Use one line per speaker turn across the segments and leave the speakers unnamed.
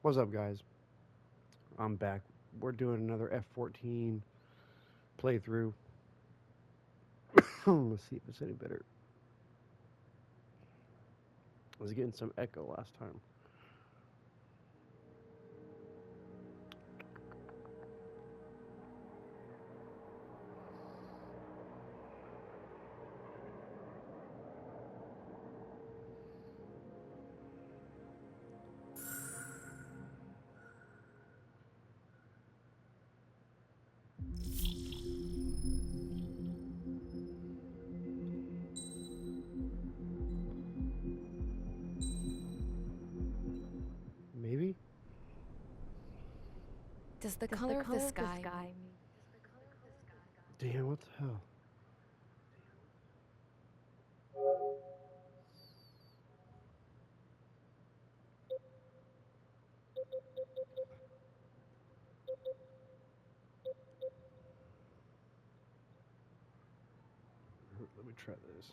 What's up, guys? I'm back. We're doing another F-14 playthrough. Let's see if it's any better. I was getting some echo last time. Maybe?
Does the color of the sky
Damn, what the hell? Let me try this.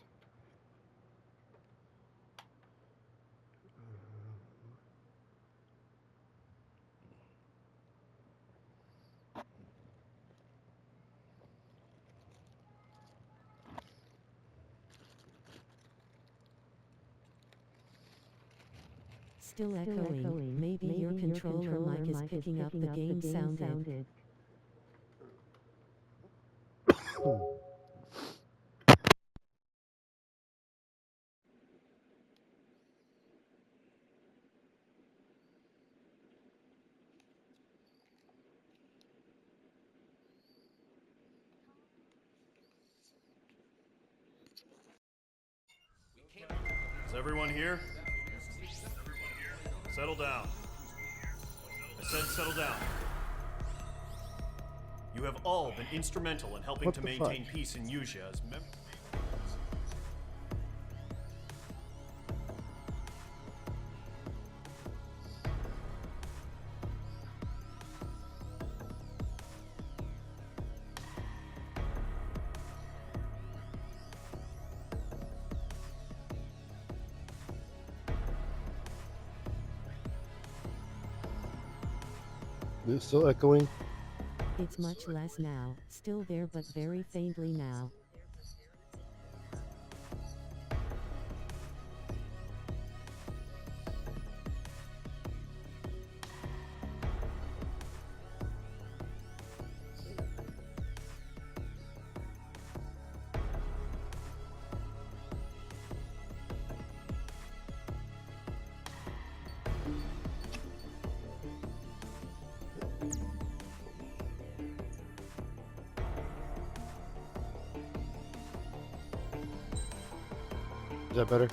Still echoing. Maybe your controller mic is picking up the game sounded.
Is everyone here? Settle down. I said settle down. You have all been instrumental in helping
What
to
the
maintain
fuck?
peace in Yuzha as members.
Is it still echoing?
It's much less now. Still there but very faintly now.
Is that better?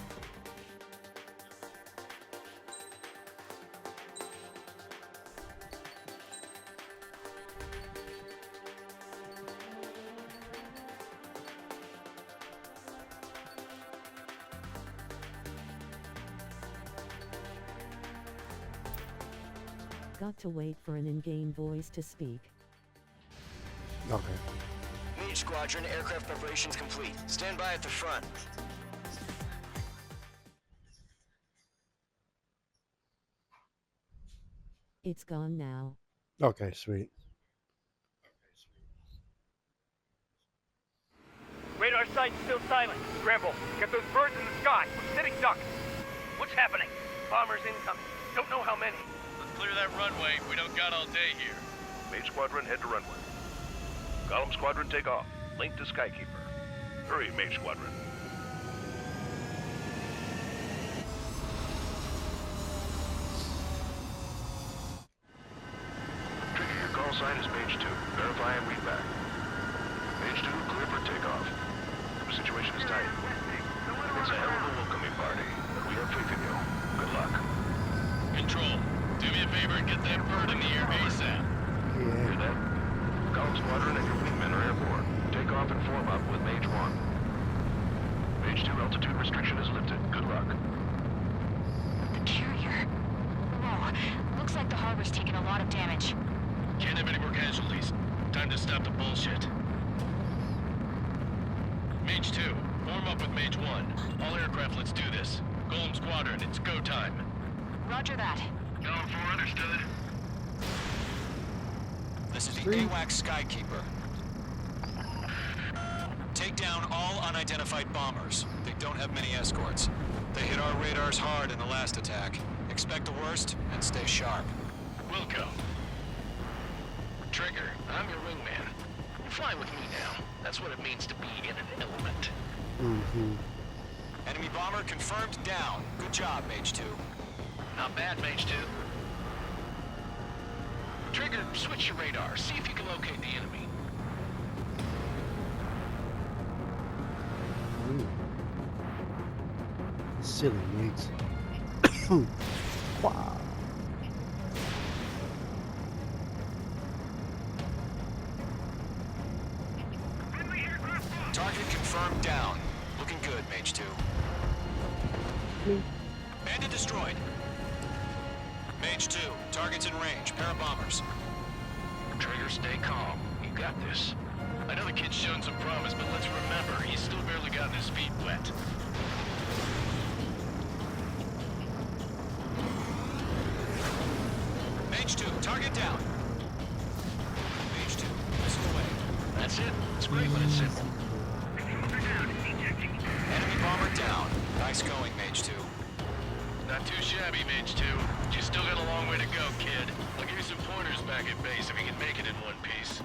Got to wait for an in-game voice to speak.
Okay.
Mage Squadron, aircraft preparations complete. Stand by at the front.
It's gone now.
Okay, sweet.
Radar site's still silent. Scramble. Get those birds in the sky. We're sitting ducks. What's happening? Bombers incoming. Don't know how many.
Let's clear that runway. We don't got all day here.
Mage Squadron, head to runway. Golem Squadron, take off. Link to Skykeeper. Hurry, Mage Squadron. Trigger, your call sign is Mage 2. Verify and read back. Mage 2, clear for takeoff. The situation is tight. It's a hell of a welcoming party, but we have faith in you. Good luck.
Control, do me a favor and get that bird in the air ASAP.
Hear that? Golem Squadron and your wingmen are airborne. Take off and form up with Mage 1. Mage 2 altitude restriction is lifted. Good luck.
The carrier. Whoa. Looks like the harbor's taken a lot of damage.
Can't have any more casualties. Time to stop the bullshit. Mage 2, form up with Mage 1. All aircraft, let's do this. Golem Squadron, it's go time.
Roger that.
Going for understood.
This is the
Three.
AWAC Skykeeper. Take down all unidentified bombers. They don't have many escorts. They hit our radars hard in the last attack. Expect the worst and stay sharp.
Wilco. Trigger, I'm your wingman. You're flying with me now. That's what it means to be in an element.
Mm-hmm.
Enemy bomber confirmed down. Good job, Mage 2.
Not bad, Mage 2. Trigger, switch your radar. See if you can locate the enemy.
Silly mates. Wow.
Target confirmed down. Looking good, Mage 2. Bandit destroyed. Mage 2, target's in range. Pair of bombers.
Trigger, stay calm. You got this. I know the kid's shown some promise, but let's remember, he's still barely gotten his feet wet.
Mage 2, target down. Mage 2, missile away.
That's it. It's great when it's simple.
Enemy bomber down. Nice going, Mage 2.
Not too shabby, Mage 2. But you still got a long way to go, kid. I'll give you some pointers back at base if you can make it in one piece.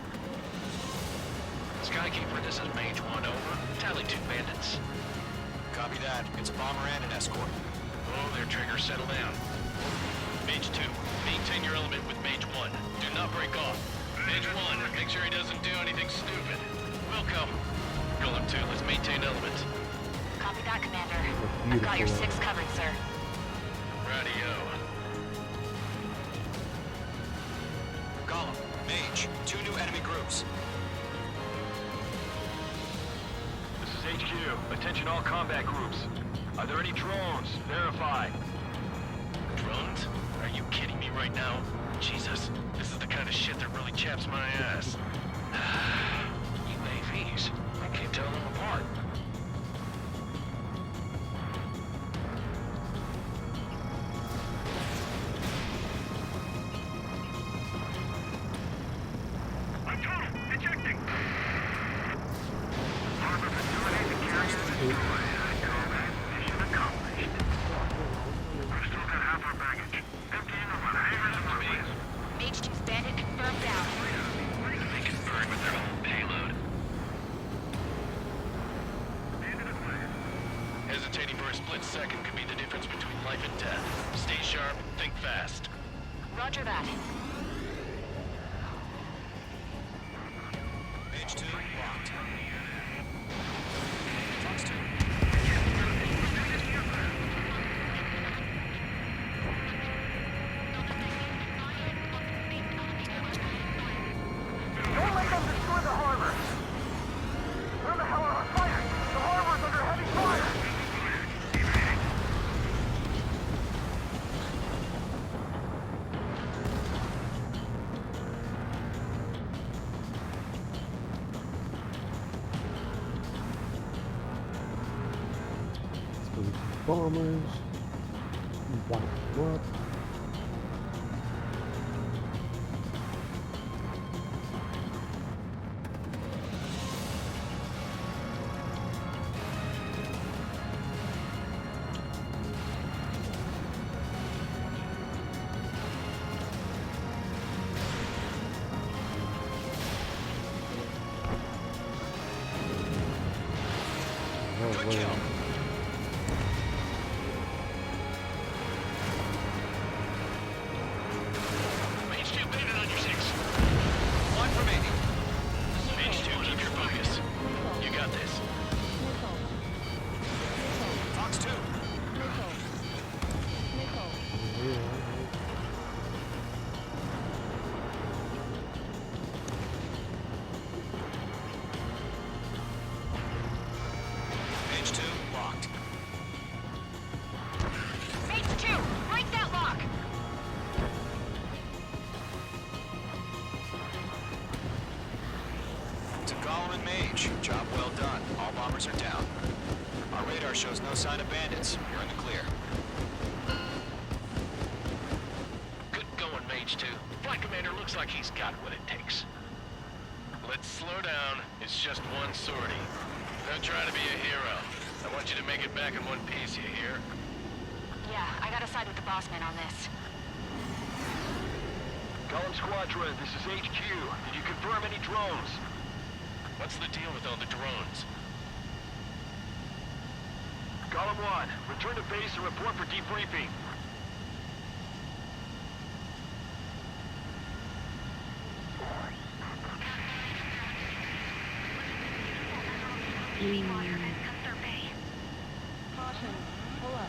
Skykeeper, this is Mage 1, over. Tally 2 bandits.
Copy that. It's a bomber and an escort.
Oh, there, Trigger, settle down. Mage 2, maintain your element with Mage 1. Do not break off. Mage 1, make sure he doesn't do anything stupid. Wilco. Golem 2, let's maintain element.
Copy that, Commander. I've got your 6 covered, sir.
Radio.
Golem, Mage, 2 new enemy groups.
This is HQ. Attention all combat groups. Are there any drones? Verify. Drones? Are you kidding me right now? Jesus, this is the kind of shit that really chaps my ass. UAVs. I can't tell them apart. I'm total. Ejecting. Harbor facility carrier. Mission accomplished. We've still got half our baggage. Emptying them on hangars and ruins.
Mage 2's bandit confirmed down.
They can burn with their own payload. Hesitating for a split second could be the difference between life and death. Stay sharp, think fast.
Roger that.
Mage 2, locked. Fox 2.
Don't let them destroy the harbor! Where the hell are our fighters? The harbor's under heavy fire!
Let's go to bombers. Wipe them up. Oh,
Good
wait.
kill.
Mage 2, bandit on your 6.
One remaining.
Mage 2, keep your focus. You got this.
Fox 2. Mage 2, locked.
Mage 2, break that lock!
To Golem and Mage, job well done. All bombers are down. Our radar shows no sign of bandits. You're in the clear.
H2. Flight Commander looks like he's got what it takes. Let's slow down. It's just one sortie. Don't try to be a hero. I want you to make it back in one piece, you hear?
Yeah, I gotta side with the boss man on this.
Column Squadron, this is HQ. Did you confirm any drones?
What's the deal with all the drones?
Column 1, return to base and report for debriefing.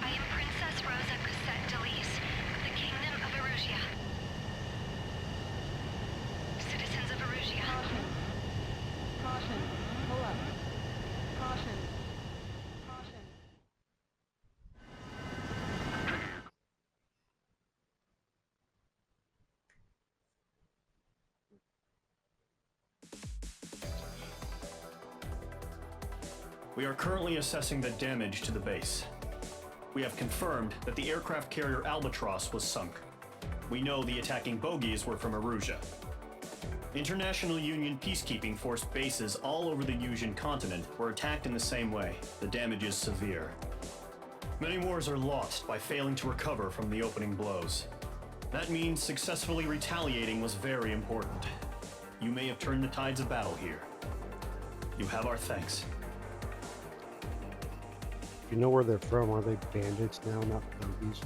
I am Princess Rosa Cassette Delise of the Kingdom of Erusia. Citizens of Erusia.
Caution. Pull up. Caution. Caution.
We are currently assessing the damage to the base. We have confirmed that the aircraft carrier Albatross was sunk. We know the attacking bogies were from Erusia. International Union peacekeeping force bases all over the Yusian continent were attacked in the same way. The damage is severe. Many wars are lost by failing to recover from the opening blows. That means successfully retaliating was very important. You may have turned the tides of battle here. You have our thanks.
You know where they're from? Are they bandits now, not bogies?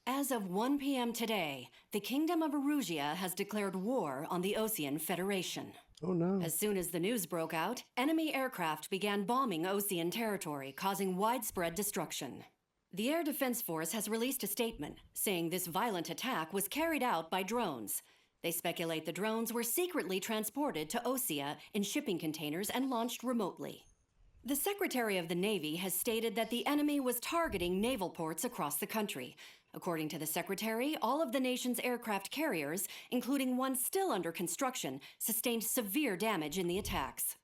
As of 1 p.m. today, the Kingdom of Erusia has declared war on the Osean Federation.
Oh no.
As soon as the news broke out, enemy aircraft began bombing Osean territory, causing widespread destruction. The Air Defense Force has released a statement saying this violent attack was carried out by drones. They speculate the drones were secretly transported to Osea in shipping containers and launched remotely. The Secretary of the Navy has stated that the enemy was targeting naval ports across the country. According to the Secretary, all of the nation's aircraft carriers, including one still under construction, sustained severe damage in the attacks.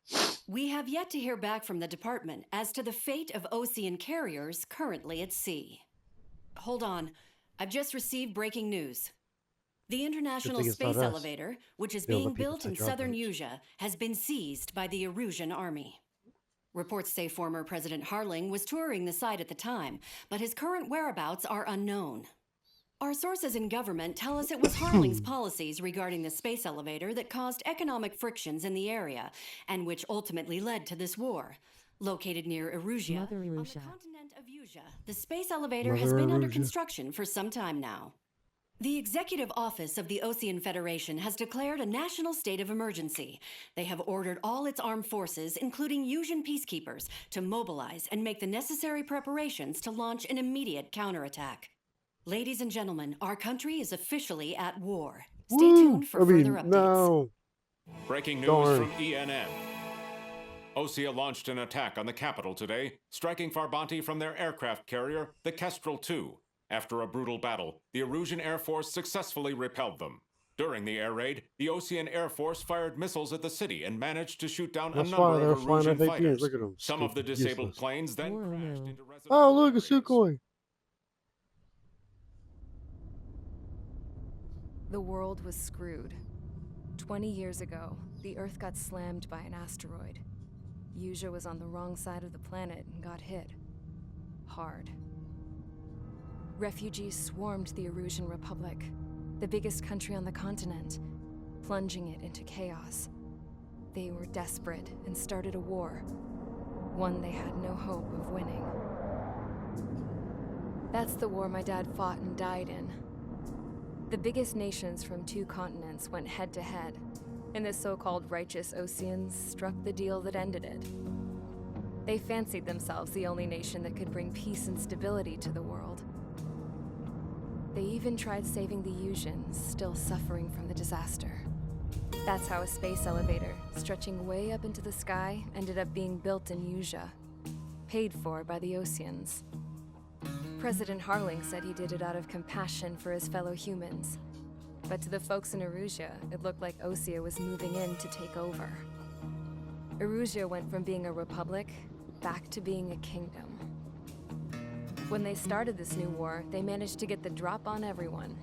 We have yet to hear back from the department as to the fate of Osean carriers currently at sea. Hold on, I've just received breaking news. The International Space Elevator, which is being built in southern Erusia, has been seized by the Erusian army. Reports say former President Harling was touring the site at the time, but his current whereabouts are unknown. Our sources in government tell us it was Harling's policies regarding the space elevator that caused economic frictions in the area, and which ultimately led to this war. Located near Erusia, on the continent of Erusia, the space elevator has been under construction for some time now. The Executive Office of the Osean Federation has declared a national state of emergency. They have ordered all its armed forces, including Yusian peacekeepers, to mobilize and make the necessary preparations to launch an immediate counterattack. Ladies and gentlemen, our country is officially at war. Stay tuned for further updates.
No.
Breaking news from ENN. Osea launched an attack on the capital today, striking Farbanti from their aircraft carrier, the Kestrel II. After a brutal battle, the Erusian Air Force successfully repelled them. During the air raid, the Osean Air Force fired missiles at the city and managed to shoot down a number of Erusian fighters.
Look at them.
Some of the disabled planes then crashed into residential
Oh, look, a Sukhoi!
The world was screwed. 20 years ago, the Earth got slammed by an asteroid. Erusia was on the wrong side of the planet and got hit. Hard. Refugees swarmed the Erusian Republic, the biggest country on the continent, plunging it into chaos. They were desperate and started a war, one they had no hope of winning. That's the war my dad fought and died in. The biggest nations from 2 continents went head-to-head, and the so-called righteous Oseans struck the deal that ended it. They fancied themselves the only nation that could bring peace and stability to the world. They even tried saving the Yusians, still suffering from the disaster. That's how a space elevator, stretching way up into the sky, ended up being built in Erusia, paid for by the Oseans. President Harling said he did it out of compassion for his fellow humans. But to the folks in Erusia, it looked like Osea was moving in to take over. Erusia went from being a republic back to being a kingdom. When they started this new war, they managed to get the drop on everyone.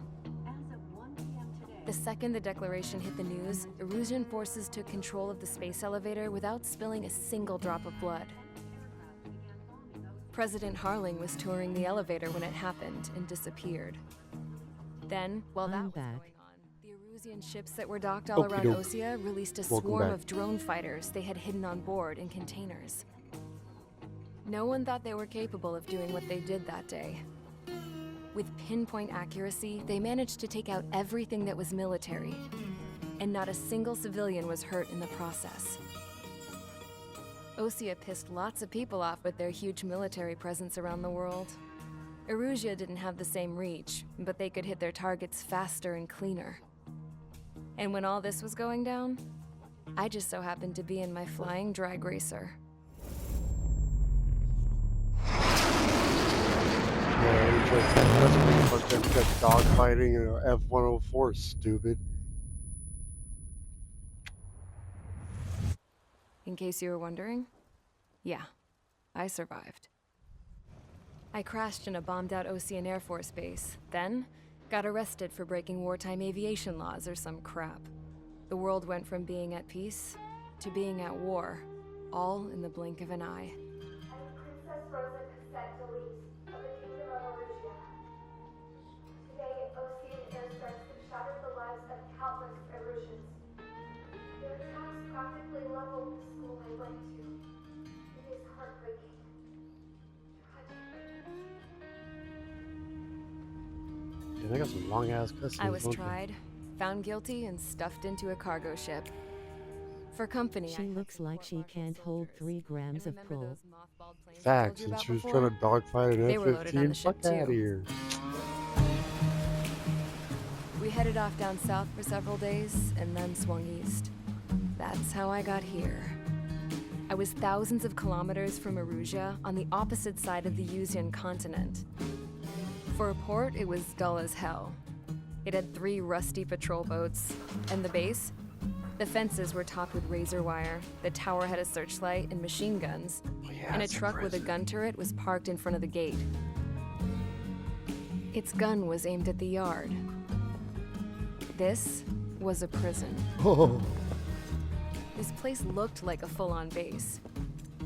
The second the declaration hit the news, Erusian forces took control of the space elevator without spilling a single drop of blood. President Harling was touring the elevator when it happened and disappeared. Then, while that was going on, the Erusian ships that were docked all around Osea released a swarm of drone fighters they had hidden on board in containers. No one thought they were capable of doing what they did that day. With pinpoint accuracy, they managed to take out everything that was military, and not a single civilian was hurt in the process. Osea pissed lots of people off with their huge military presence around the world. Erusia didn't have the same reach, but they could hit their targets faster and cleaner. And when all this was going down, I just so happened to be in my flying drag racer.
That's dogfighting in an F-104, stupid.
In case you were wondering, yeah, I survived. I crashed in a bombed-out Osean Air Force base, then got arrested for breaking wartime aviation laws or some crap. The world went from being at peace to being at war, all in the blink of an eye.
Princess Rosa Cassette Delise of the Kingdom of Erusia. Today, Osean airstrikes have shattered the lives of countless Erusians. Their attacks practically leveled the school I went to. It is heartbreaking.
Dude, I got some long-ass cussing.
I was tried, found guilty, and stuffed into a cargo ship. For company,
she looks like she can't hold 3 grams of pro.
Facts, and she was trying to dogfight an F-15. Fuck out of here.
We headed off down south for several days, and then swung east. That's how I got here. I was thousands of kilometers from Erusia, on the opposite side of the Yuzian continent. For a port, it was dull as hell. It had 3 rusty patrol boats, and the base? The fences were topped with razor wire, the tower had a searchlight and machine guns, and a truck with a gun turret was parked in front of the gate. Its gun was aimed at the yard. This was a prison.
Oh.
This place looked like a full-on base,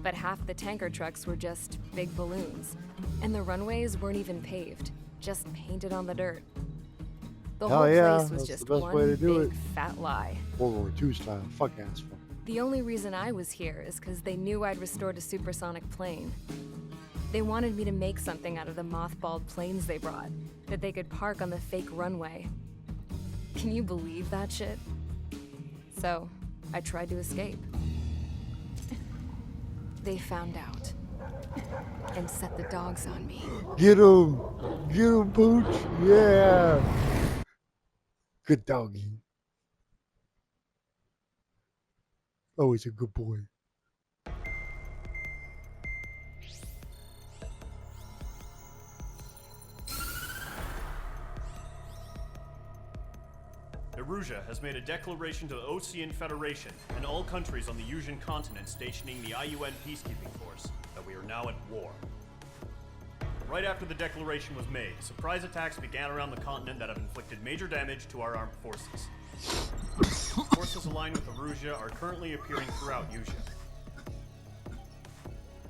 but half the tanker trucks were just big balloons, and the runways weren't even paved, just painted on the dirt. The whole place was just one big fat lie.
World War II style, fuck ass fuck.
The only reason I was here is because they knew I'd restored a supersonic plane. They wanted me to make something out of the mothballed planes they brought, that they could park on the fake runway. Can you believe that shit? So, I tried to escape. They found out, and set the dogs on me.
Get him! Get him, Pooch! Yeah! Good doggy. Oh, he's a good boy.
Erusia has made a declaration to the Osean Federation and all countries on the Yuzian continent stationing the IUN peacekeeping force that we are now at war. Right after the declaration was made, surprise attacks began around the continent that have inflicted major damage to our armed forces. Forces aligned with Erusia are currently appearing throughout Yusia.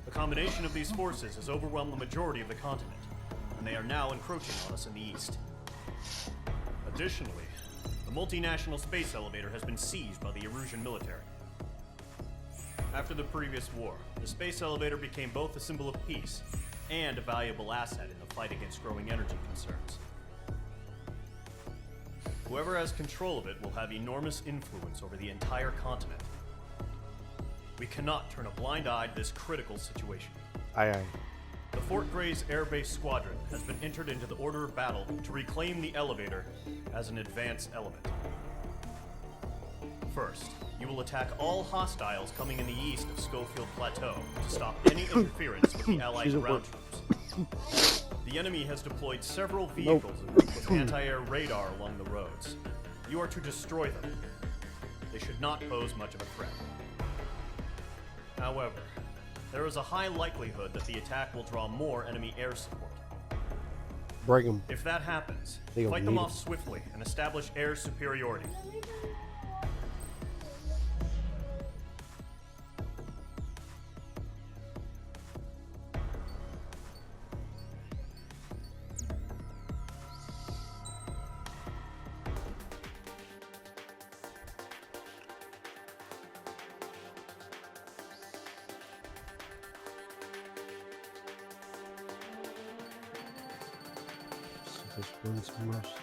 The combination of these forces has overwhelmed the majority of the continent, and they are now encroaching on us in the east. Additionally, the multinational space elevator has been seized by the Erusian military. After the previous war, the space elevator became both a symbol of peace and a valuable asset in the fight against growing energy concerns. Whoever has control of it will have enormous influence over the entire continent. We cannot turn a blind eye to this critical situation.
Aye, aye.
The Fort Grays Air Base Squadron has been entered into the order of battle to reclaim the elevator as an advance element. First, you will attack all hostiles coming in the east of Schofield Plateau to stop any interference with the Allied ground troops. The enemy has deployed several vehicles with anti-air radar along the roads. You are to destroy them. They should not pose much of a threat. However, There is a high likelihood that the attack will draw more enemy air support.
Bring them.
If that happens,
They
fight
don't
them
need
off
'em.
swiftly and establish air superiority.
So this one's most.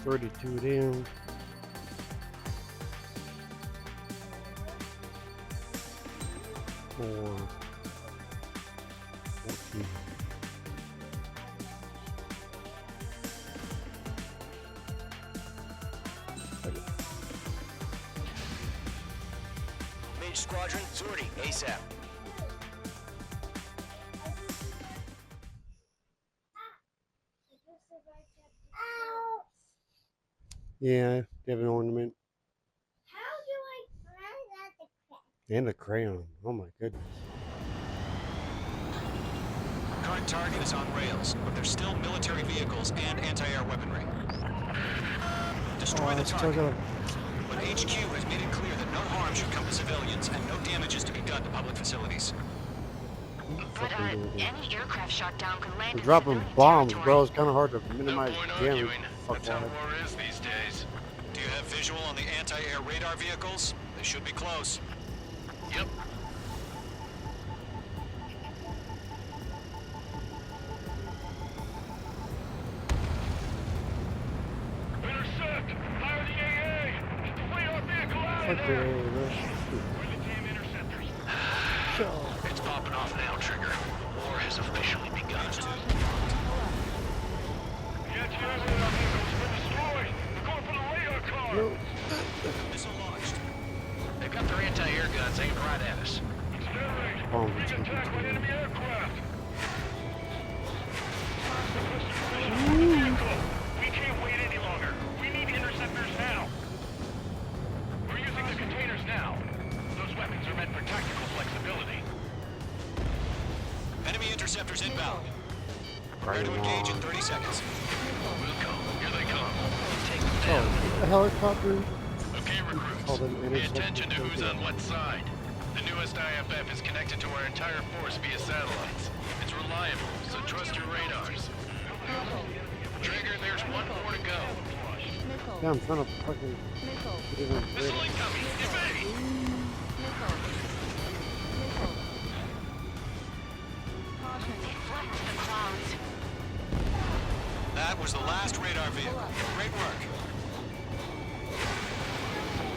32 down. Four. 14.
Mage Squadron, sortie, ASAP.
Yeah, they have an ornament
How do I run out the
and a crayon. Oh my goodness.
Current target is on rails, but there's still military vehicles and anti-air weaponry. Destroy the
still
target.
gotta-
But HQ has made it clear that no harm should come to civilians and no damage is to be done to public facilities.
But any aircraft shot down could land
We're
in
dropping
civilian
bombs,
territory.
bro. It's kind of hard to minimize damage.
Arguing.
Fuck
That's how
that.
war is these days.
Do you have visual on the anti-air radar vehicles? They should be close.
Yep.
Intercept! Fire the AA! Get the radar vehicle out of
Fuck
there!
yeah, bro.
Where the damn interceptors?
It's popping off now, Trigger. War has officially begun.
The anti-air radar vehicles been destroyed! They're going for the radar car!
No.
Missile launched.
They've got their anti-air guns aimed right at us.
Exterminate!
Bombs
Being
are
attacked by
taken.
enemy aircraft! Vehicle. We can't wait any longer. We need interceptors now. We're using the containers now. Those weapons are meant for tactical flexibility.
Enemy interceptors inbound.
Right
Prepare to engage in
on.
30 seconds.
We'll go. Here they come. Take them
Oh,
down.
the helicopter.
Okay, recruits.
Call them
Pay attention to
interceptors.
who's on what side. The newest IFF is connected to our entire force via satellites. It's reliable, so trust your radars. Trigger, there's one more to go.
Missile.
Yeah, I'm trying to fucking
Missile.
get it in
Missile
there.
incoming! Evade!
Missile. Missile. Caution.
They fled into the clouds.
That was the last radar vehicle. Great work.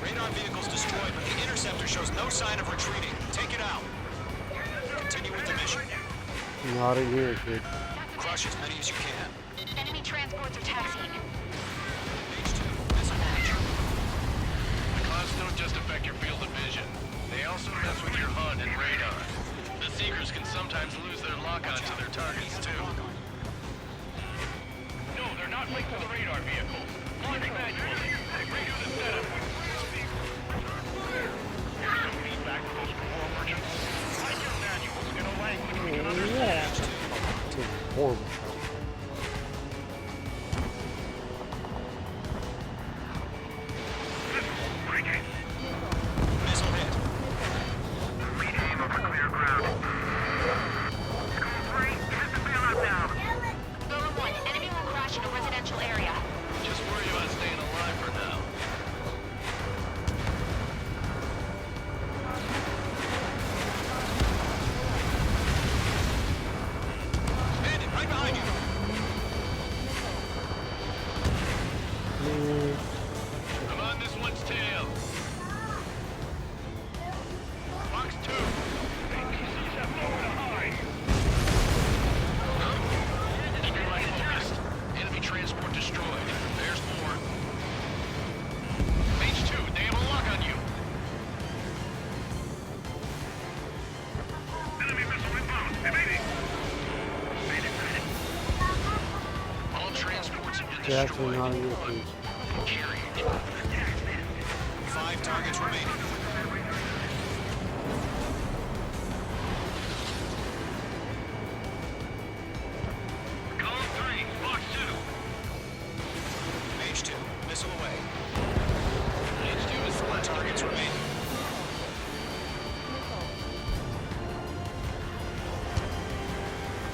Radar vehicle's destroyed, but the interceptor shows no sign of retreating. Take it out. Continue with the mission.
Not in here, kid.
Crush as many as you can.
Enemy transports are taxiing.
H2, missile launch.
The clouds don't just affect your field of vision. They also mess with your HUD and radar. The Seekers can sometimes lose their lock-on to their targets, too.
No, they're not linked to the radar vehicles. Launch manually. Redo the setup. Here's some feedback for those core merchants. Write your manuals in a language we can understand.
It's a horrible shot.
Missile hit.
Aim over clear ground. School 3, hit the bailout now.
Zone 1, enemy will crash in a residential area.
Just worry about staying alive for now.
Bandit, right behind you.
It's actually not a European.
5 targets remaining.
Column 3, Fox 2.
Mage 2, missile away.
Mage 2 is
4 targets remaining.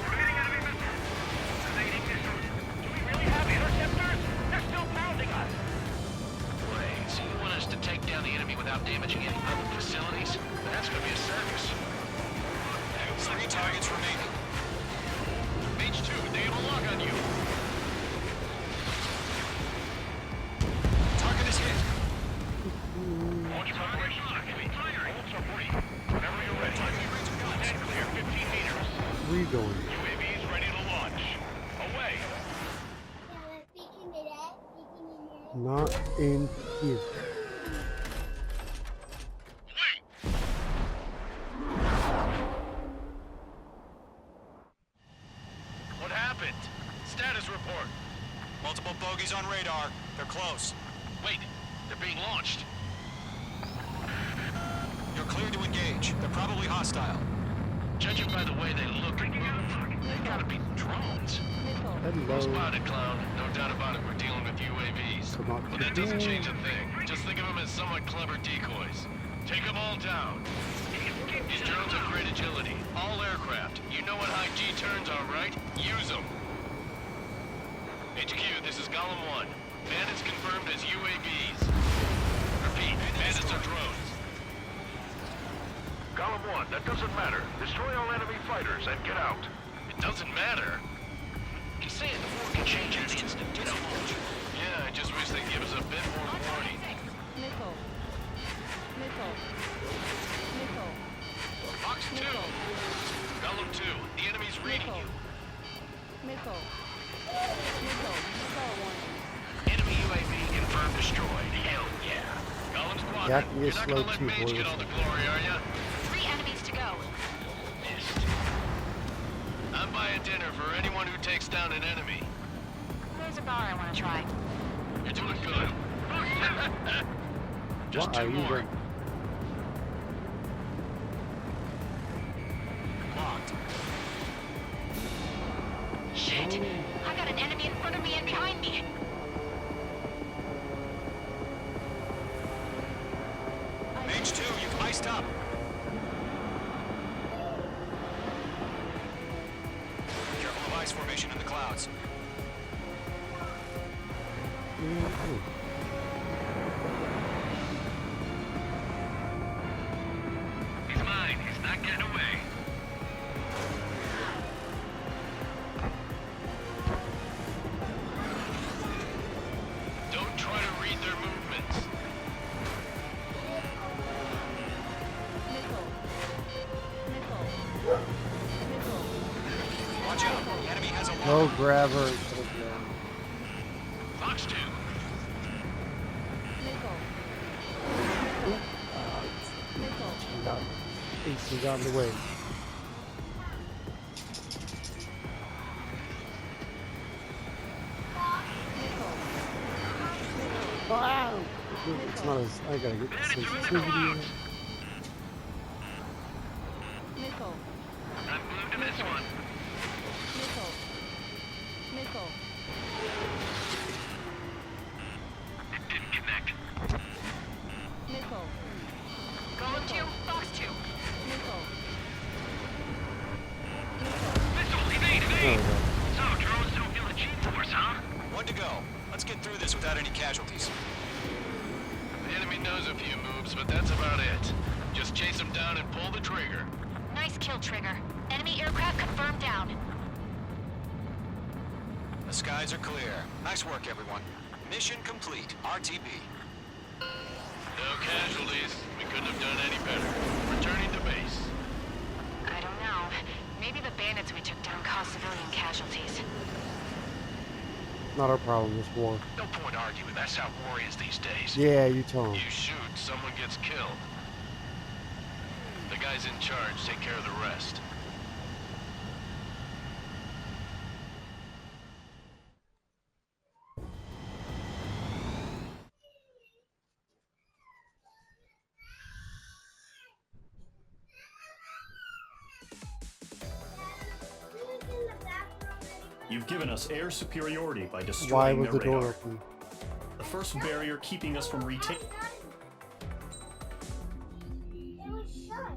We're getting enemy missiles. Evading missiles. Do we really have interceptors? They're still pounding us.
Wait, so you want us to take down the enemy without damaging any public facilities? That's gonna be a circus.
3 targets remaining.
Mage 2, they have a lock on you.
Target is hit.
Launch preparation complete. Bolts are brief. Whenever you're ready. Net clear 15 meters.
Where you going?
UAVs ready to launch. Away.
Not in here.
What happened? Status report.
Multiple bogies on radar. They're close.
Wait, they're being launched.
You're clear to engage. They're probably hostile.
Judging by the way they look and move, they gotta be drones.
Hello.
Spotted, clown. No doubt about it, we're dealing with UAVs.
Come on.
But that doesn't change a thing. Just think of them as somewhat clever decoys. Take them all down. These drones have great agility. All aircraft. You know what high G turns are, right? Use them. HQ, this is Golem 1. Bandits confirmed as UAVs. Repeat, bandits are drones.
Column 1, that doesn't matter. Destroy all enemy fighters and get out.
It doesn't matter. He's saying the war can change in an instant, you know. Yeah, I just wish they'd give us a bit more warning.
Missile. Missile. Missile.
Fox 2. Golem 2, the enemy's reading you.
Missile. Missile. Missile warning.
Enemy UAV confirmed destroyed. Hell yeah. Golem Squadron,
Yak can
you're
get
not
slow
gonna let
too,
Mage
boys.
get all the glory, are ya?
3 enemies to go.
Missed. I'm buying dinner for anyone who takes down an enemy.
There's a bar I want to try.
You're doing good. Just
What
2
are you
more.
doing?
Locked.
Shit! I got an enemy in front of me and behind me.
Mage 2, you've iced up. Careful of ice formation in the clouds.
He's mine. He's not getting away. Don't try to read their movements.
Missile. Missile. Missile.
Watch out. The enemy has a
No
lock.
grabber.
Fox 2.
Missile. Missile.
He's on the way. Wow. It's not as I gotta get the sensitivity.
Missile.
I'm glued to this one.
Missile. Missile.
It didn't connect.
Missile.
Golem 2, Fox 2.
Missile.
Missile, evade,
There we
evade!
go.
So, drones don't feel the G-force, huh?
1 to go. Let's get through this without any casualties.
The enemy knows a few moves, but that's about it. Just chase them down and pull the trigger.
Nice kill, Trigger. Enemy aircraft confirmed down.
The skies are clear. Nice work, everyone. Mission complete. RTB.
No casualties. We couldn't have done any better. Returning to base.
I don't know. Maybe the bandits we took down caused civilian casualties.
Not our problem, this war.
No point arguing. That's how war is these days.
Yeah, you tell him.
You shoot, someone gets killed. The guys in charge take care of the rest.
You've given us air superiority by
Why
destroying
was
their
the door
radar.
open?
The first barrier keeping us from retaking.
It was shut.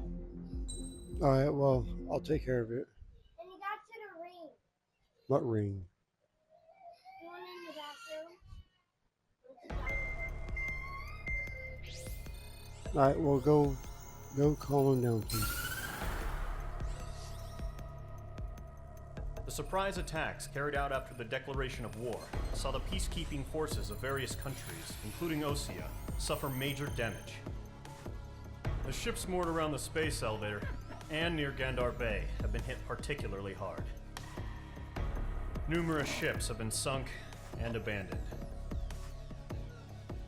Alright, well, I'll take care of it.
And you got to the ring.
What ring?
The one in the bathroom.
Alright, well, go calm him down, please.
The surprise attacks carried out after the declaration of war saw the peacekeeping forces of various countries, including Osea, suffer major damage. The ships moored around the space elevator and near Gandar Bay have been hit particularly hard. Numerous ships have been sunk and abandoned.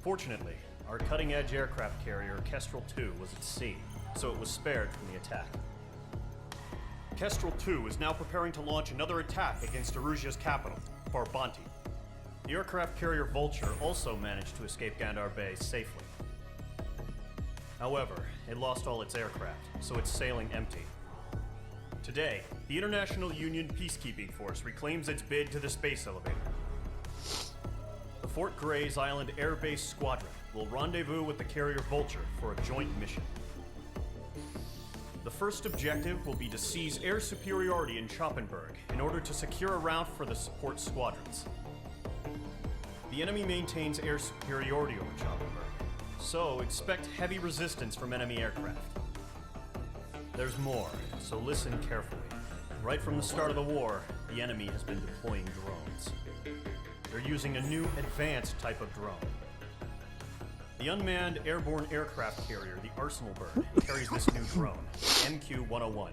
Fortunately, our cutting-edge aircraft carrier Kestrel II was at sea, so it was spared from the attack. Kestrel II is now preparing to launch another attack against Erusia's capital, Farbanti. The aircraft carrier Vulture also managed to escape Gandar Bay safely. However, it lost all its aircraft, so it's sailing empty. Today, the International Union Peacekeeping Force reclaims its bid to the space elevator. The Fort Grays Island Air Base Squadron will rendezvous with the carrier Vulture for a joint mission. The first objective will be to seize air superiority in Schoppenberg in order to secure a route for the support squadrons. The enemy maintains air superiority over Schoppenberg, so expect heavy resistance from enemy aircraft. There's more, so listen carefully. Right from the start of the war, the enemy has been deploying drones. They're using a new advanced type of drone. The unmanned airborne aircraft carrier, the Arsenal Bird, carries this new drone, MQ-101.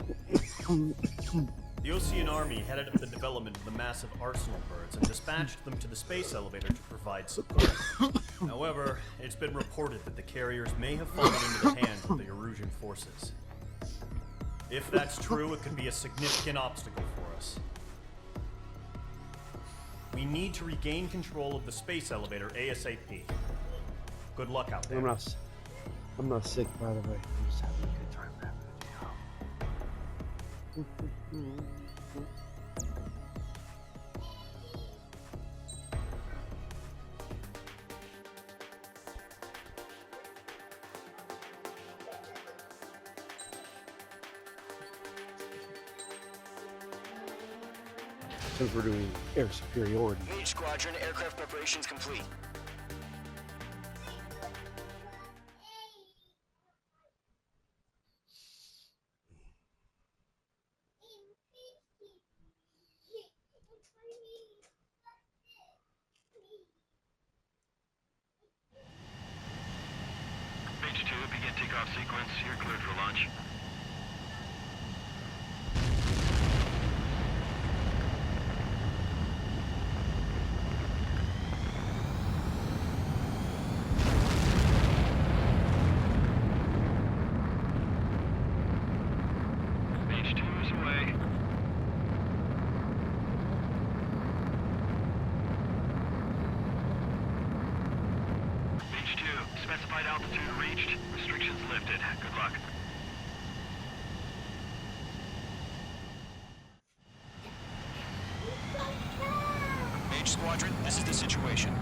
The Osean Army headed up the development of the massive Arsenal Birds and dispatched them to the space elevator to provide support. However, it's been reported that the carriers may have fallen into the hands of the Erusian forces. If that's true, it could be a significant obstacle for us. We need to regain control of the space elevator ASAP. Good luck out there.
I'm not sick, by the way. I'm just having a good time having a Since we're doing air superiority.
Mage Squadron, aircraft preparations complete.
Mage 2, begin takeoff sequence. You're cleared for launch. Mage 2 is away. Mage 2, specified altitude reached. Restrictions lifted. Good luck.
Mage Squadron, this is the situation.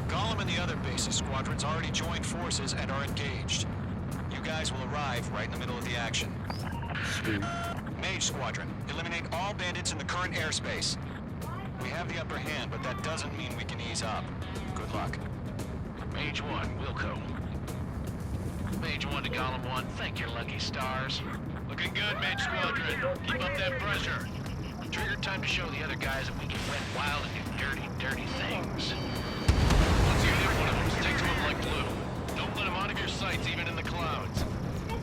Gollum and the other base's squadrons already joined forces and are engaged. You guys will arrive right in the middle of the action. Mage Squadron, eliminate all bandits in the current airspace. We have the upper hand, but that doesn't mean we can ease up. Good luck.
Mage 1, Wilco. Mage 1 to Gollum 1, thank your lucky stars. Looking good, Mage Squadron. Keep up that pressure. Trigger time to show the other guys that we can wet wild and do dirty, dirty things. Once you hit one of them, stick to them like glue. Don't let them out of your sights, even in the clouds.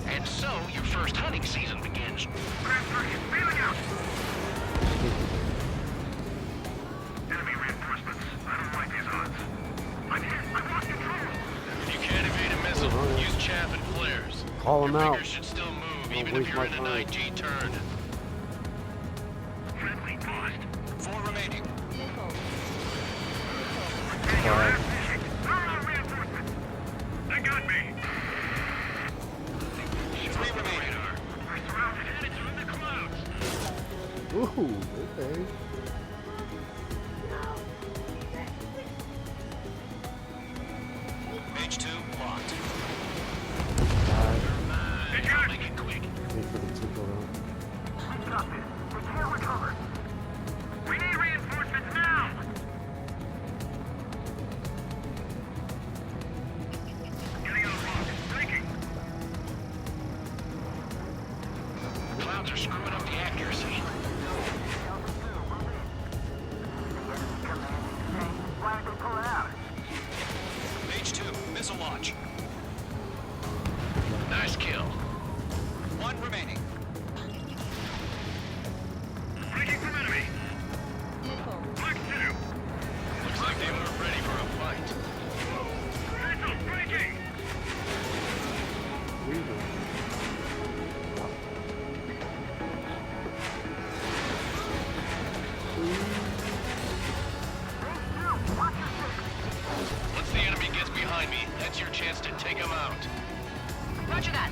And so, your first hunting season begins.
Craft target, bailing out! Enemy reinforcements. I don't like these odds. I'm hit. I've lost control.
If you can't evade a missile, use chaff and flares.
Call him
Your
out.
fingers should still move,
Don't
even if
waste
you're
my
in an
time.
IG turn.
Friendly lost.
4 remaining.
Nickel.
Alright.
Reinforcements. They got me.
3 remaining.
Radar. We're surrounded. Headed through the clouds.
Ooh, okay.
Roger that.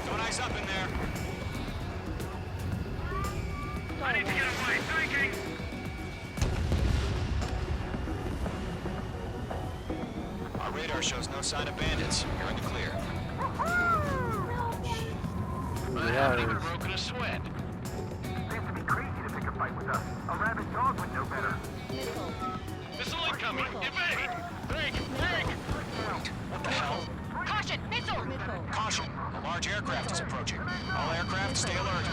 Don't eyes up in there.
I need to get away. Thinking.
Our radar shows no sign of bandits. You're in the clear.
I haven't even broken a sweat.
Seems to be crazy to pick a fight with us. A rabid dog would know better.
Missile incoming! Evade! Break!
What the hell?
Caution! Missile!
Caution! A large aircraft is approaching. All aircraft, stay alert.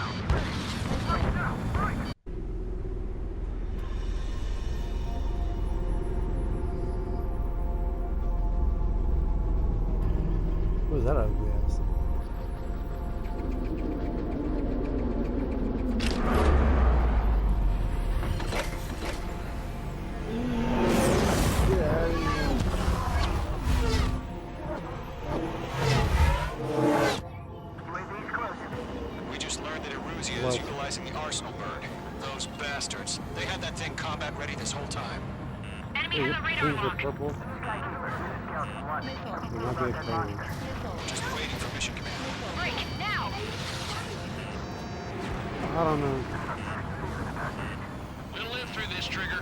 What was that ugly ass? Get out of here.
We just learned that Eruzia is utilizing the Arsenal bird. Those bastards. They had that thing combat ready this whole time.
Enemy
Hey,
has a radar
things are
lock.
purple. You're not being crazy.
Just waiting for mission command.
Break! Now!
I don't know.
We'll live through this, Trigger.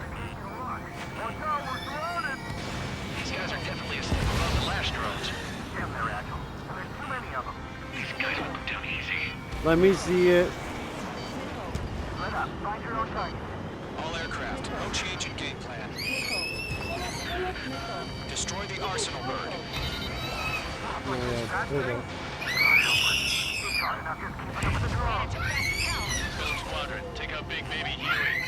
These guys are definitely a step above the last drones.
Damn, they're agile. There's too many of them.
These guys will go down easy.
Let me see it.
Let up. Find your own target.
All aircraft, no change in game plan. Destroy the Arsenal bird.
Oh, yeah, purple.
Go Squadron, take out Big Baby Huey.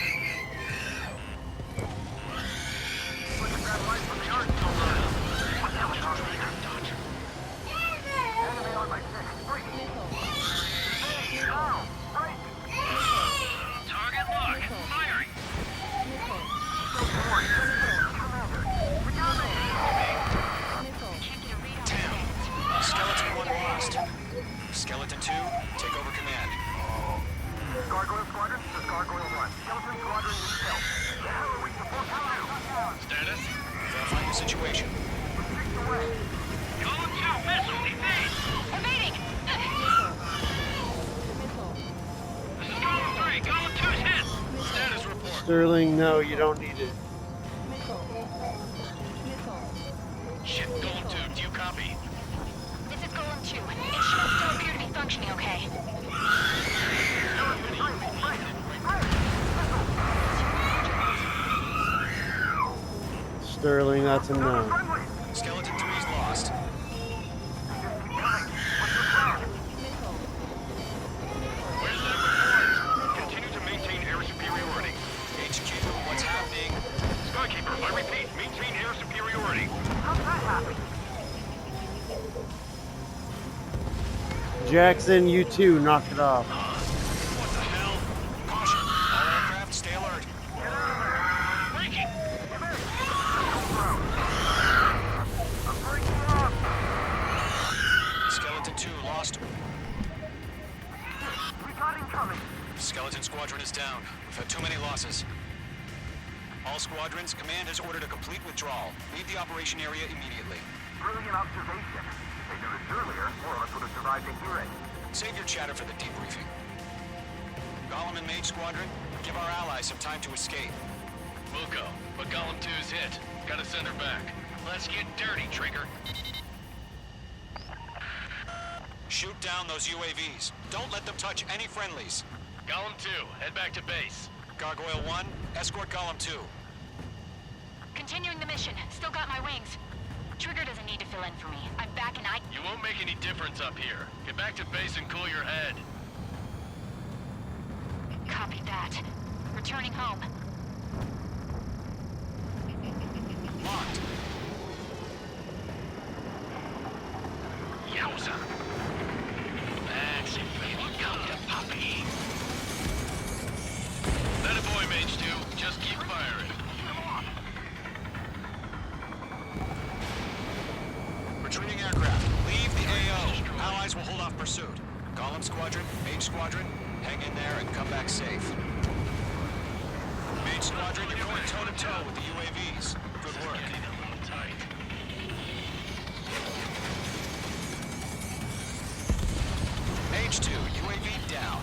Enemy on my six.
Target lock. Firing.
Skeleton 1 lost. Skeleton 2, take over command.
Gargoyle Squadron, this is Gargoyle 1. Skeleton Squadron needs help. We support you.
Status?
Verify your situation.
6 away.
Column 2, missile, evade!
Evading!
This is Column 3, Column 2's hit! Status report.
Sterling, no, you don't need it.
Shit, Column 2, do you copy?
This is Golem 2. It should still appear to be functioning okay.
Sterling, that's a no.
Skeleton 3's lost.
Where's that report? Continue to maintain air superiority.
HQ, what's happening?
Skykeeper, I repeat, maintain air superiority.
Jackson, you too, knock it off.
What the hell? Caution, all aircraft, stay alert.
Breaking!
Skeleton 2 lost.
We got incoming.
Skeleton Squadron is down. We've had too many losses. All squadrons, command has ordered a complete withdrawal. Leave the operation area immediately.
Brilliant observation. If they knew this earlier, more of us would have survived to hear it.
Save your chatter for the debriefing. Golem and Mage Squadron, give our allies some time to escape.
Wilco, but Column 2's hit. Gotta send her back. Let's get dirty, Trigger.
Shoot down those UAVs. Don't let them touch any friendlies.
Column 2, head back to base.
Gargoyle 1, escort Golem 2.
Continuing the mission. Still got my wings. Trigger doesn't need to fill in for me. I'm back and
You won't make any difference up here. Get back to base and cool your head.
Copy that. Returning home.
Locked.
Yowza. That's it, baby. Come to Poppy. That a boy, Mage 2. Just keep firing.
Retreating aircraft. Leave the AO. Allies will hold off pursuit. Golem Squadron, Mage Squadron, Hang in there and come back safe. Mage Squadron, you're going toe-to-toe with the UAVs. Good work. Mage 2, UAV down.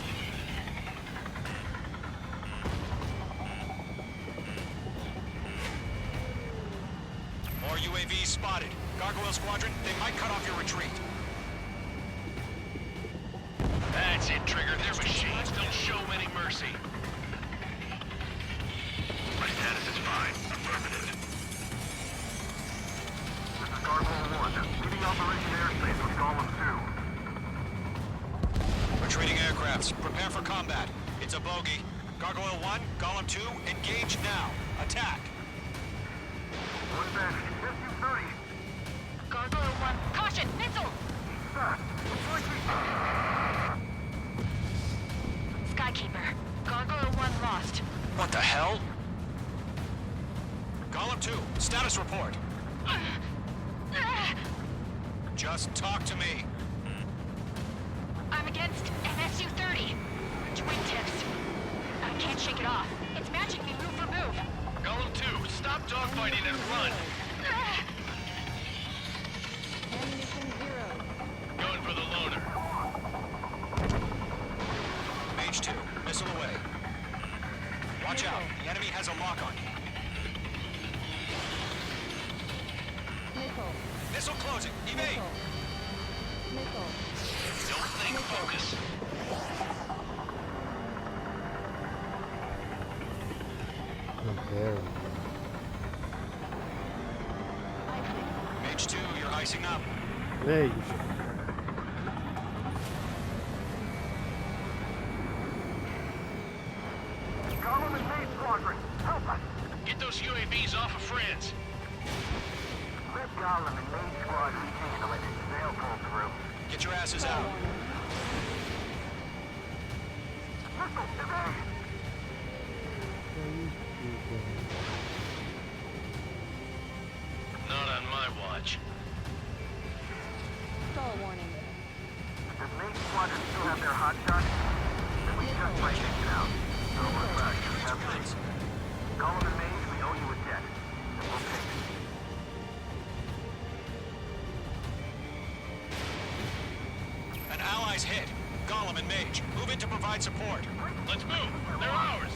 More UAVs spotted. Gargoyle Squadron, they might cut off your retreat.
That's it, Trigger. Their machines don't show any mercy.
My status is fine. Affirmative. This is Gargoyle 1. Leading Operation Airspace with Golem 2.
Retreating aircrafts, prepare for combat. It's a bogey. Gargoyle 1, Golem 2, engage now. Attack.
One advantage. SU-30.
Gargoyle 1, caution, missile! Skykeeper, Gargoyle 1 lost.
What the hell? Golem 2, status report. Just talk to me.
I'm against MSU-30. Twin tips. I can't shake it off. It's matching me move for move.
Golem 2, stop dogfighting and run.
Ammunition 0.
Going for the loader.
Mage 2, missile away. Watch out, the enemy has a lock on you.
Missile.
Missile closing, evade.
Missile.
Don't think, focus.
Okay.
Mage 2, you're icing up.
Hey, you
Golem and Mage Squadron, help us!
Get those UAVs off of friends.
Let Golem and Mage Squadron handle it. They'll pull through.
Get your asses out.
Missile, evade!
Not on my watch.
Stall warning.
Does Mage Squadron still have their hot shot? Then we just might take it out. So we're back. Have faith. Golem and Mage, we owe you a debt. And we'll pay it.
An ally's hit. Golem and Mage, move in to provide support.
Let's move. They're ours.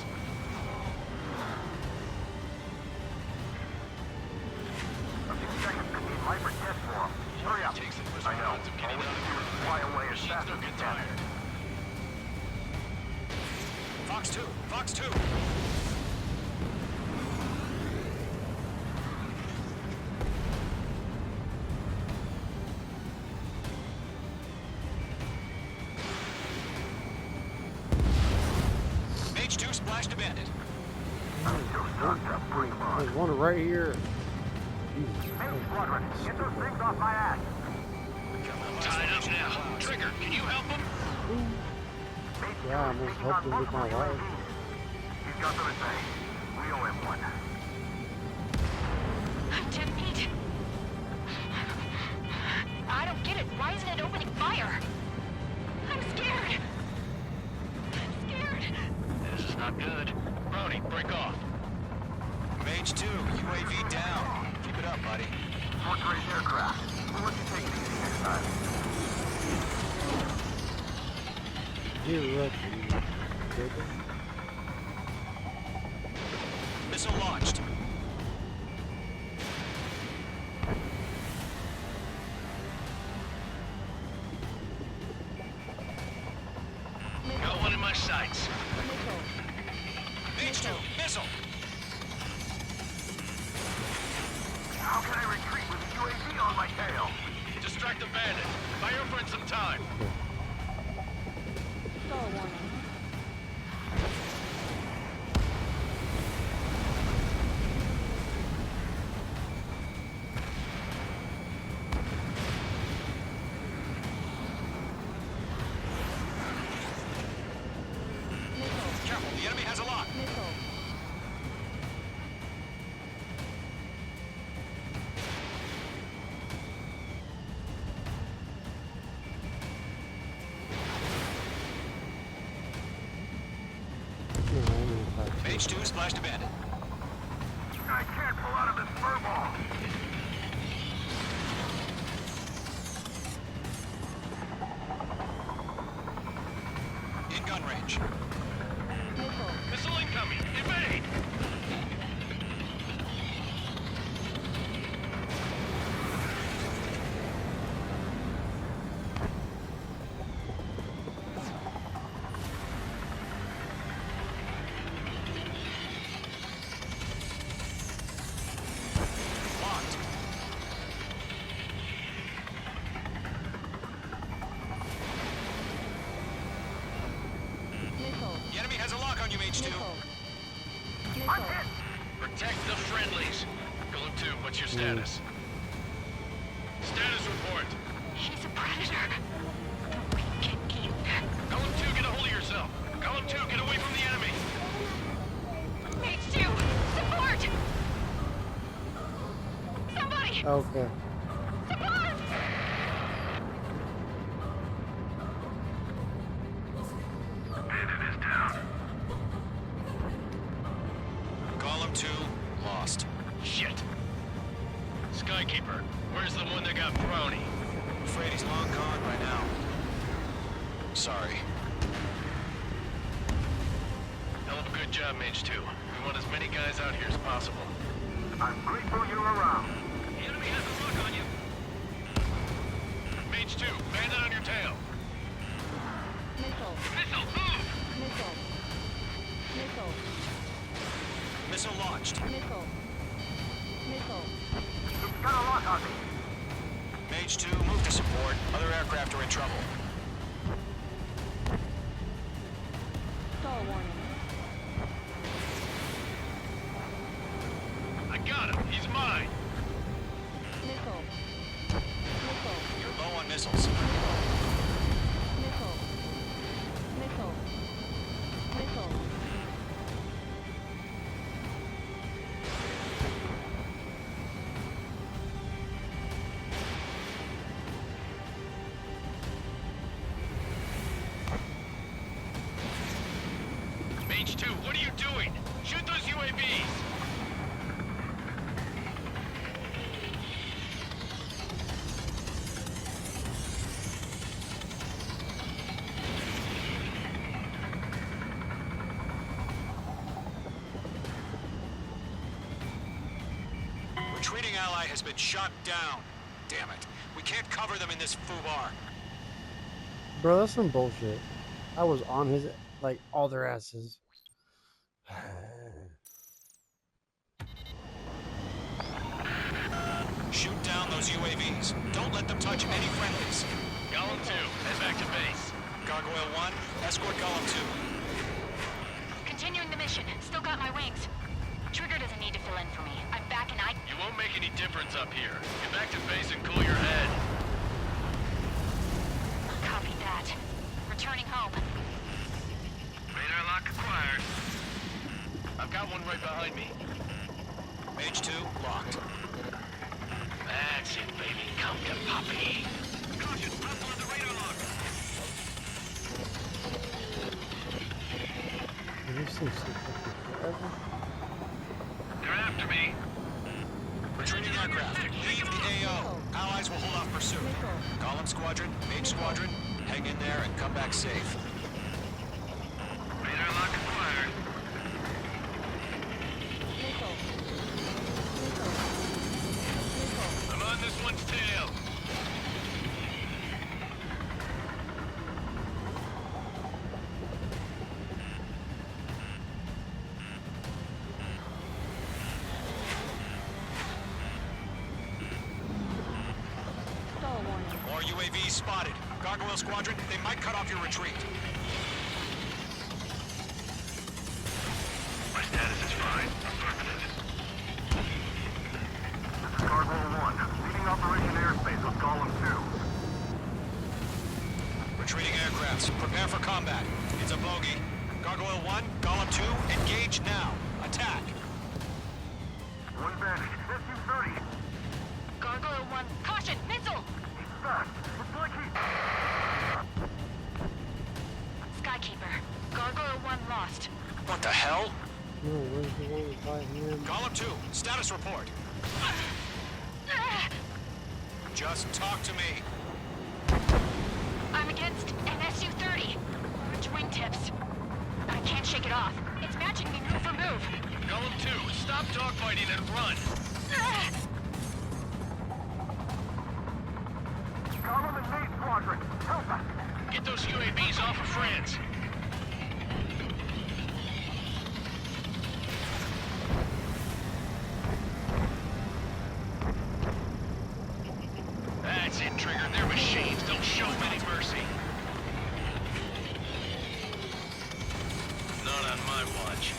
A few seconds could mean life or death for them. Hurry up. I know. All we have to do is fly away as fast as we can.
Fox 2, Fox 2. Mage 2 splashed a bandit.
There's one right here. Jesus.
Mage Squadron, get those things off my ass.
Tied up now. Trigger, can you help them?
Yeah, I'm just helping with my life.
He's got them at bay. We owe him one.
I'm 10 feet. I don't get it. Why isn't it opening fire? I'm scared. I'm scared.
This is not good. Brody, break off.
Mage 2, UAV down. Keep it up, buddy.
Fourth-rate aircraft. We'll let you take it easy next time.
Here, look. Jacob.
Missile launched.
Got one in my sights.
Mage 2, missile.
How can I retreat with a UAV on my tail?
Distract the bandit. Buy your friend some time.
Stall warning.
Careful, the enemy has a lock.
Missile.
Mage 2 splashed a bandit.
I can't pull out of this furball.
In gun range.
Missile incoming. Evade!
Locked. The enemy has a lock on you, Mage 2.
Protect the friendlies. Golem 2, what's your status? Status report.
He's a predator.
Golem 2, get a hold of yourself. Golem 2, get away from the enemy.
Mage 2, support! Somebody!
Okay.
Support!
Golem 2 lost.
Shit. Skykeeper, where's the one that got brownie?
I'm afraid he's long gone by now. Sorry.
Hell of a good job, Mage 2. We want as many guys out here as possible.
I'm grateful you're around.
The enemy has a lock on you. Mage 2, bandit on your tail.
Missile.
Missile, move!
Missile. Missile.
Missile launched.
Missile. Missile.
You've got a lock on me.
Mage 2, move to support. Other aircraft are in trouble.
Stall warning.
I got him. He's mine.
Missile. Missile.
You're low on missiles.
Missile. Missile. Missile.
Mage 2, what are you doing? Shoot those UAVs!
Retreating ally has been shot down. Damn it. We can't cover them in this foobar.
Bro, that's some bullshit. I was on his, like, all their asses.
Shoot down those UAVs. Don't let them touch any friendlies.
Golem 2, head back to base.
Gargoyle 1, escort Golem 2.
Continuing the mission. Still got my wings. Trigger doesn't need to fill in for me. I'm back and I...
You won't make any difference up here. Get back to base and cool your head.
Copy that. Returning home.
Radar lock acquired. I've got one right behind me.
Mage 2, locked.
That's it, baby. Come to Poppy. Caution, hostile on the radar lock.
These things take forever.
They're after me.
Retreating aircraft. Leave the AO. Allies will hold off pursuit. Golem Squadron, Mage Squadron, hang in there and come back safe.
Radar lock acquired.
Missile.
I'm on this one's tail.
Stall warning.
More UAVs spotted. Gargoyle Squadron, they might cut off your retreat.
My status is fine. Affirmative.
This is Gargoyle 1, leading Operation Airspace with Golem 2.
Retreating aircrafts, prepare for combat. It's a bogey. Gargoyle 1, Golem 2, engage now. Attack.
One bandit, SU-30.
Gargoyle 1. Caution! Missile!
He's fast. It's like he...
Skykeeper. Gargoyle 1 lost.
What the hell?
No, where's the one by him?
Golem 2, status report. Just talk to me.
I'm against MSU-30. Which wingtips? I can't shake it off. It's matching me move for move.
Golem 2, stop dogfighting and run.
Golem and Maid Squadron, help us!
Get those UAVs off of France. That's it, Trigger. They're machines. Don't show any mercy. Not on my watch.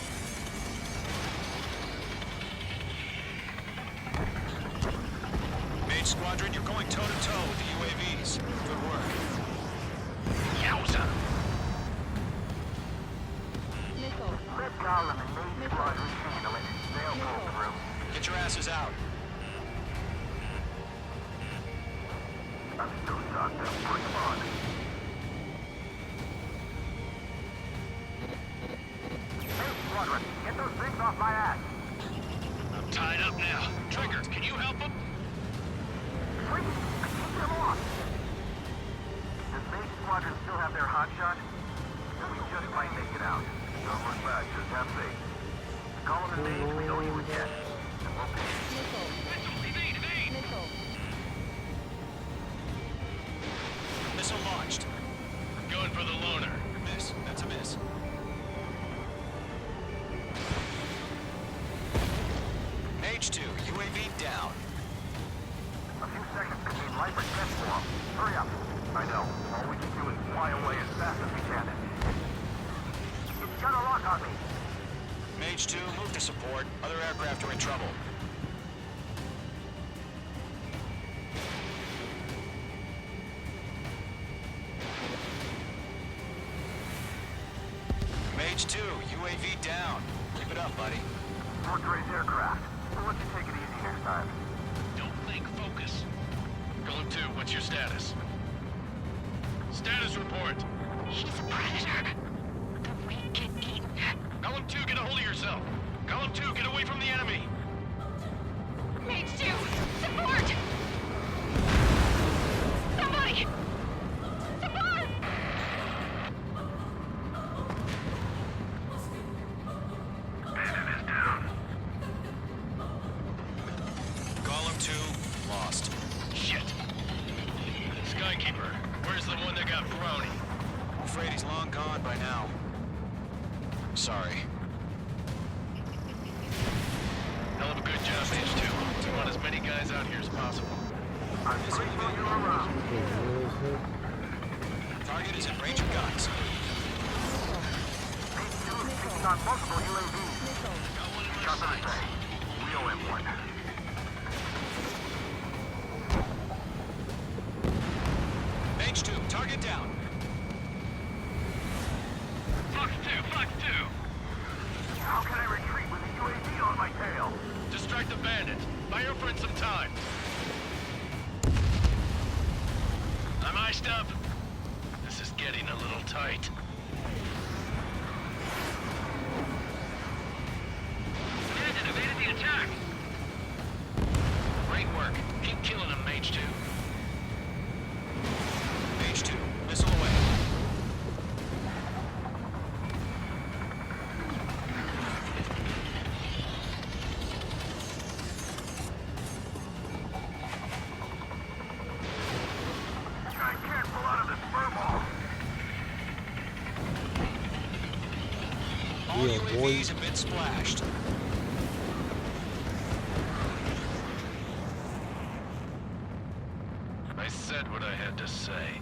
Maid Squadron, you're going toe-to-toe with the UAVs. Good work.
Yowza!
Missile.
Let Golem and Maid Squadron handle it. They'll pull through.
Get your asses out.
I'm still shocked up. Bring them on. Maid Squadron, get those things off my ass!
I'm tied up now. Trigger, can you help him?
Freeze! Keep them off! Does Maid Squadron still have their hotshot? We just might make it out. Don't look back, just have faith. Golem and Maid, we owe you a debt. And we'll pay.
Missile.
Evade, evade!
Missile.
Missile launched.
Going for the loner.
Miss. That's a miss. Mage 2, UAV down.
A few seconds between life and death for 'em. Hurry up. I know. All we can do is fly away as fast as we can. It's got a lock on me.
Mage 2, move to support. Other aircraft are in trouble. Mage 2, UAV down. Keep it up, buddy.
Portrait's aircraft. We'll let you take it easy next time.
Don't think, focus. Golem 2, what's your status? Status report.
He's a predator. The weak get eaten.
Golem 2, get a hold of yourself. Golem 2, get away from the enemy.
Mage 2, support! Somebody! Support!
Golem 2, lost.
Shit. Skykeeper, where's the one that got Brownie?
I'm afraid he's long gone by now. Sorry.
Hell of a good job, Mage 2. We want as many guys out here as possible.
I'm grateful you're around.
Target is in range of guns.
Mage 2 is taking on multiple UAVs.
Got one in my
Got them
sights.
say. We owe him one.
Mage 2, target down.
Fox 2, Fox 2.
How can I retreat with a UAV on my tail?
Distract the bandit. Buy your friend some time. I'm iced up. This is getting a little tight. Bandit evaded the attack. Great work. Keep killing them, Mage 2.
Mage 2, missile away.
I can't pull out of this furball.
All
Yeah,
UAVs
boy.
have been splashed.
I said what I had to say.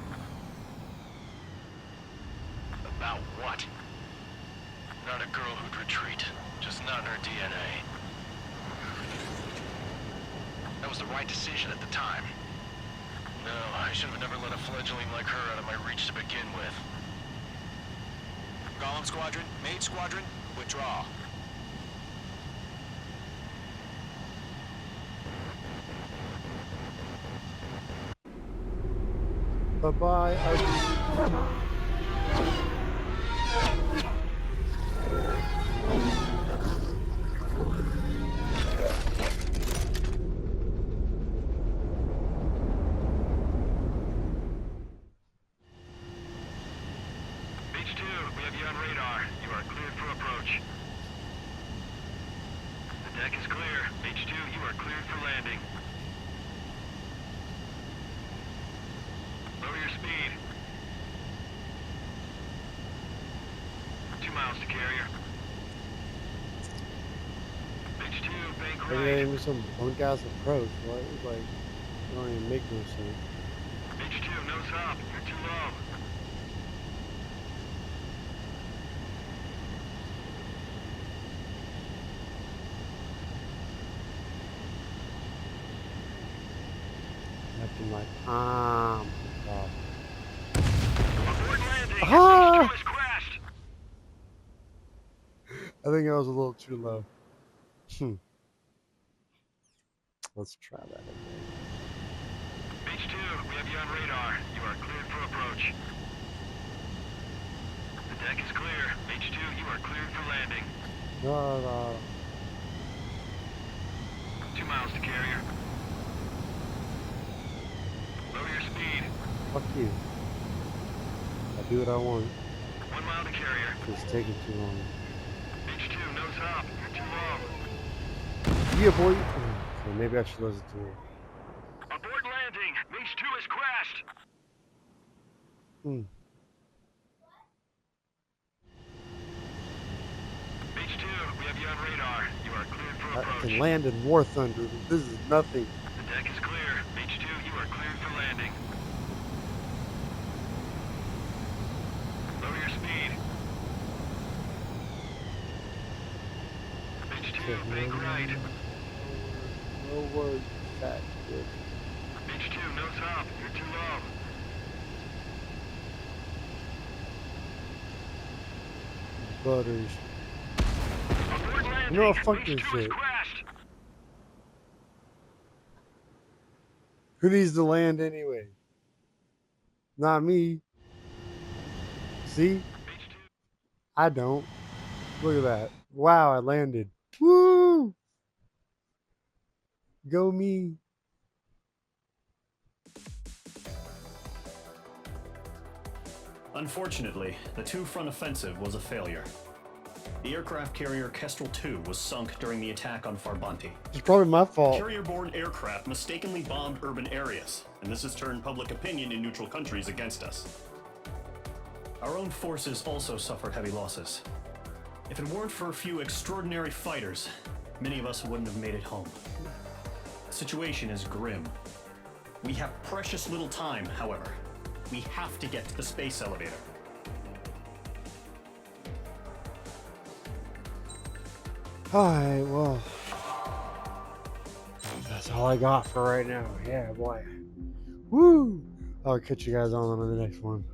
About what? Not a girl who'd retreat. Just not in her DNA. That was the right decision at the time. No, I should have never let a fledgling like her out of my reach to begin with.
Golem Squadron, Maid Squadron, withdraw.
Bye-bye, RG.
radar. You are cleared for approach. The deck is clear. H2, you are cleared for landing. Lower your speed. 2 miles to carrier. H2, bank
They
right.
gave me some bunk ass approach. What? Like, it don't even make no sense.
H2, nose up. You're too low.
Acting like, God.
Abort landing.
Ah!
H2 has crashed.
I think I was a little too low. Let's try that again.
H2, we have you on radar. You are cleared for approach. The deck is clear. H2, you are cleared for landing.
No.
2 miles to carrier. Lower your speed.
Fuck you. I do what I want.
1 mile to carrier.
It's taking too long.
H2, nose up. You're too low.
Yeah, boy. Okay, maybe I should listen to her.
Abort landing. H2 has crashed. H2, we have you on radar. You are cleared for
I
approach.
can land in War Thunder. This is nothing.
The deck is clear. H2, you are cleared for landing. Lower your speed. H2, bank right.
No words. That good.
H2, nose up. You're too low.
Butters.
Abort landing.
You know what? Fuck this
H2 has
shit.
crashed.
Who needs to land anyway? Not me. See? I don't. Look at that. Wow, I landed. Woo! Go me.
Unfortunately, the two-front offensive was a failure. The aircraft carrier Kestrel II was sunk during the attack on Farbanti.
It's probably my fault.
Carrier-borne aircraft mistakenly bombed urban areas, and this has turned public opinion in neutral countries against us. Our own forces also suffered heavy losses. If it weren't for a few extraordinary fighters, many of us wouldn't have made it home. The situation is grim. We have precious little time, however. We have to get to the space elevator.
Alright, well. That's all I got for right now. Yeah, boy. Woo! I'll catch you guys on the next one.